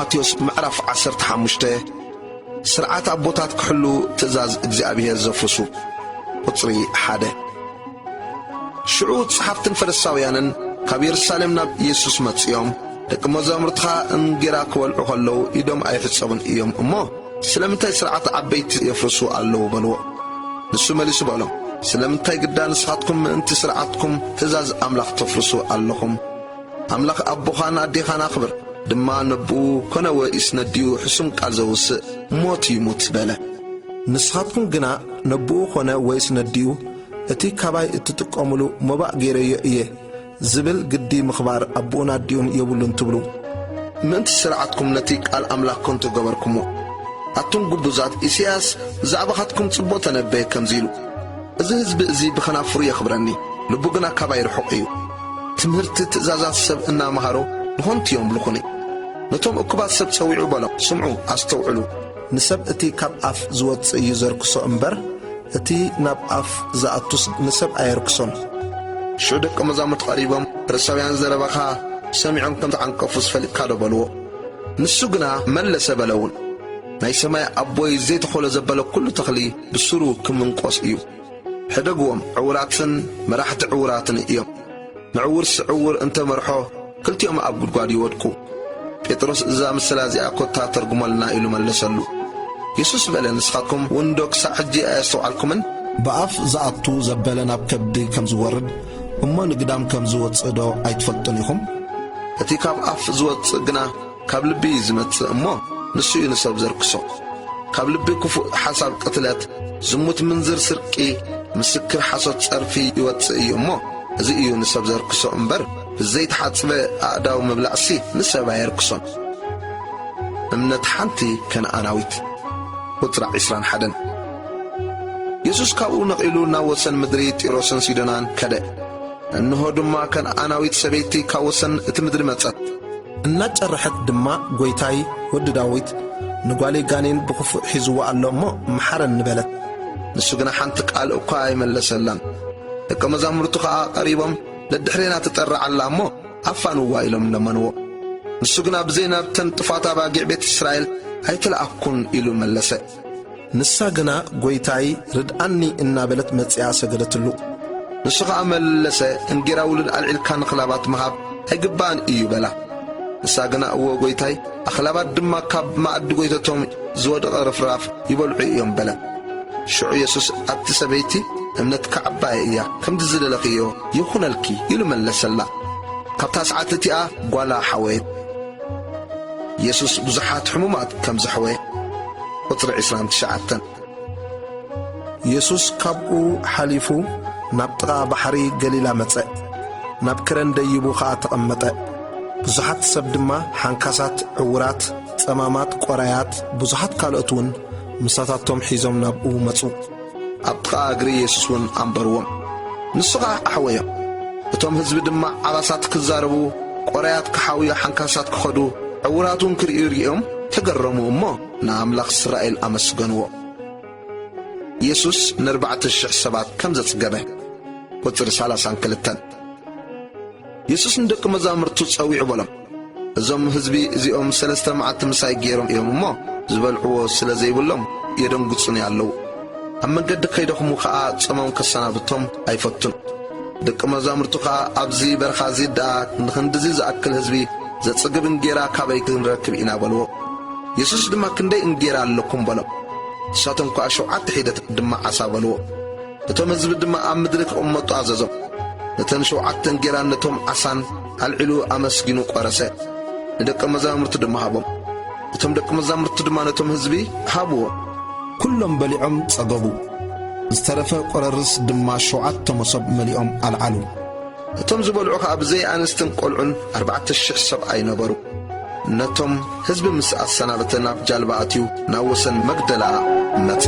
ማቴዎስ ምዕራፍ 15 ስርዓት አቦታት ክሕሉ ትእዛዝ እግዚአብሔር ዘፍርሱ ቁጽሪ 1 ሽዑ ጸሐፍትን ፈሪሳውያንን ካብ ኢየሩሳሌም ናብ ኢየሱስ መጽኦም ደቂ መዛሙርትኻ እንጌራ ክበልዑ ከለዉ ኢዶም ኣይፍጸሙን እዮም እሞ ስለምንታይ ስርዓት ዓበይቲ የፍርሱ ኣለዉ በልዎ። ንሱ መሊሱ በሎም ስለምንታይ ግዳ ንስኻትኩም ምእንቲ ስርዓትኩም ትእዛዝ ኣምላኽ ተፍርሱ ኣለኹም? ኣምላኽ ኣቦኻን ኣዴኻን ኣኽብር ድማ ነብኡ ኮነ ወኢስ ነድዩ ሕሱም ቃል ዘውስእ ሞት ይሙት በለ። ንስኻትኩም ግና ነብኡ ኮነ ወኢስ ነድዩ እቲ ካባይ እትጥቀሙሉ መባእ ገይረዮ እየ ዝብል ግዲ ምኽባር ኣቦኡን ኣዲኡን የብሉን ትብሉ ምእንቲ ስርዓትኩም ነቲ ቃል ኣምላኽኩም ትገበርኩሞ። ኣቱም ጉቡዛት ኢሳይያስ ብዛዕባኻትኩም ጽቡቕ ተነበየ ከምዚ ኢሉ እዚ ህዝቢ እዚ ብኸናፍሩ የኽብረኒ ልቡ ግና ካባይ ርሑቕ እዩ። ትምህርቲ ትእዛዛት ሰብ እናመሃሮ ንኾንቲ እዮም ብልኹኒ። ነቶም እኩባት ሰብ ጸዊዑ በሎም ስምዑ ኣስተውዕሉ ንሰብ እቲ ካብ ኣፍ ዝወፅእ እዩ ዘርክሶ እምበር እቲ ናብ ኣፍ ዝኣቱስ ንሰብ ኣየርክሶን። ሽዑ ደቀ መዛሙርት ቀሪቦም ፈሪሳውያን ዘረባኻ ሰሚዖም ከም ተዓንቀፉ ዝፈሊጥካ ዶ በልዎ። ንሱ ግና መለሰ በለውን ናይ ሰማይ ኣቦይ ዘይተኸሎ ዘበለ ኩሉ ተኽሊ ብስሩ ክምንቆስ እዩ። ሕደግዎም ዕውራትን መራሕቲ ዕውራትን እዮም። ንዕውር ስዕውር እንተመርሖ ክልቲኦም ኣብ ጉድጓድ ይወድቁ። ጴጥሮስ እዛ ምስላ እዚኣ ኮታ ተርጉመልና ኢሉ መለሰሉ። ኢየሱስ በለ ንስኻትኩም ወንዶ ክሳዕ ሕጂ ኣየስተውዓልኩምን? ብኣፍ ዝኣቱ ዘበለ ናብ ከብዲ ከም ዝወርድ እሞ ንግዳም ከም ዝወፅእ ዶ ኣይትፈልጡን ኢኹም? እቲ ካብ ኣፍ ዝወፅእ ግና ካብ ልቢ ዝመጽእ እሞ ንሱ እዩ ንሰብ ዘርክሶ። ካብ ልቢ ክፉእ ሓሳብ ቅትለት፣ ዝሙት፣ ምንዝር፣ ስርቂ፣ ምስክር ሓሶት፣ ጸርፊ ይወፅእ እዩ እሞ እዚ እዩ ንሰብ ዘርክሶ እምበር ብዘይተሓጽበ ኣእዳው ምብላዕሲ ንሰብ ኣየርክሶን። እምነት ሓንቲ ከነኣናዊት ቁጥራ 21 ኢየሱስ ካብኡ ነቒሉ ናብ ወሰን ምድሪ ጢሮስን ሲዶናን ከደ። እንሆ ድማ ከነኣናዊት ሰበይቲ ካብ ወሰን እቲ ምድሪ መጸት። እናጨርሐት ድማ ጐይታይ ወዲ ዳዊት ንጓሌ ጋኔን ብኽፉእ ሒዝዎ ኣሎ እሞ መሓረን ንበለት። ንሱ ግና ሓንቲ ቃል እኳ ኣይመለሰላን። ደቀ መዛሙርቱ ከዓ ቀሪቦም ለድሕሬና ትጠርዕ ኣላ እሞ ኣፋንዋ ኢሎም ለመንዎ። ንሱ ግና ብዘይ ናብተን ጥፋታ ባጊዕ ቤት እስራኤል ኣይትለኣኩን ኢሉ መለሰ። ንሳ ግና ጐይታይ ርድኣኒ እናበለት መጺኣ ሰገደትሉ። ንሱ ከዓ መለሰ እንጌራ ውሉድ ኣልዒልካ ንኽላባት ምሃብ ኣይግባእን እዩ በላ። ንሳ ግና እዎ ጐይታይ ኣኽላባት ድማ ካብ ማእዲ ጐይተቶም ዝወድቐ ርፍራፍ ይበልዑ እዮም በለ። ሽዑ ኢየሱስ ኣብቲ ሰበይቲ እምነት ከዓባየ እያ ከምቲ ዝደለኽዮ ይኹነልኪ ኢሉ መለሰላ። ካብታ ሰዓት እቲኣ ጓላ ሓወየት። ኢየሱስ ብዙሓት ሕሙማት ከም ዘሕወየ ቁጽሪ 29 ኢየሱስ ካብኡ ሓሊፉ ናብ ጥቓ ባሕሪ ገሊላ መጸ። ናብ ክረን ደይቡ ኸዓ ተቐመጠ። ብዙሓት ሰብ ድማ ሓንካሳት፣ ዕውራት፣ ጸማማት፣ ቆራያት ብዙሓት ካልኦት እውን ምሳታቶም ሒዞም ናብኡ መጹ። ኣብ ጥቓ እግሪ ኢየሱስ እውን ኣንበርዎም። ንሱ ኸዓ ኣሕወዮም። እቶም ህዝቢ ድማ ዓባሳት ክዛረቡ፣ ቆራያት ክሓውዮ፣ ሓንካሳት ክኸዱ፣ ዕውራት እውን ክርእዩ ርኦም ተገረሙ እሞ ንኣምላኽ እስራኤል ኣመስገንዎ። ኢየሱስ ን4,000 ሰባት ከም ዘጽገበ ቁጽሪ 32 ኢየሱስ ንደቂ መዛሙርቱ ጸዊዑ በሎም እዞም ህዝቢ እዚኦም 3 መዓልቲ ምሳይ ገይሮም እዮም እሞ ዝበልዕዎ ስለ ዘይብሎም የደንግጹን ኣለዉ። ኣብ መንገዲ ከይደኹሙ ኸዓ ጸሞም ከሰናብቶም ኣይፈቱን። ደቂ መዛሙርቱ ኸዓ ኣብዚ በረኻ እዚ ደኣ ንኽንድዚ ዝኣክል ህዝቢ ዘጽግብ እንጌራ ካበይ ክንረክብ ኢና በልዎ። ኢየሱስ ድማ ክንደይ እንጌራ ኣለኩም በሎም። ንሳቶም ኳ 7 ሒደት ድማ ዓሳ በልዎ። እቶም ህዝቢ ድማ ኣብ ምድሪ ክቕመጡ ኣዘዞም። ነተን 7 እንጌራ ነቶም ዓሳን ኣልዒሉ ኣመስጊኑ ቈረሰ፣ ንደቀ መዛሙርቱ ድማ ሃቦም። እቶም ደቀ መዛሙርቱ ድማ ነቶም ህዝቢ ሃብዎም። ኩሎም በሊዖም ጸገቡ። ዝተረፈ ቈረርስ ድማ 7 መሶብ መሊኦም ኣልዓሉ። እቶም ዝበልዑ ከዓ ብዘይ ኣንስትን ቈልዑን 4,000 ሰብኣይ ነበሩ። ነቶም ህዝቢ ምስ ኣሰናበተ ናብ ጃልባ ኣትዩ ናብ ወሰን መግደላ መጸ።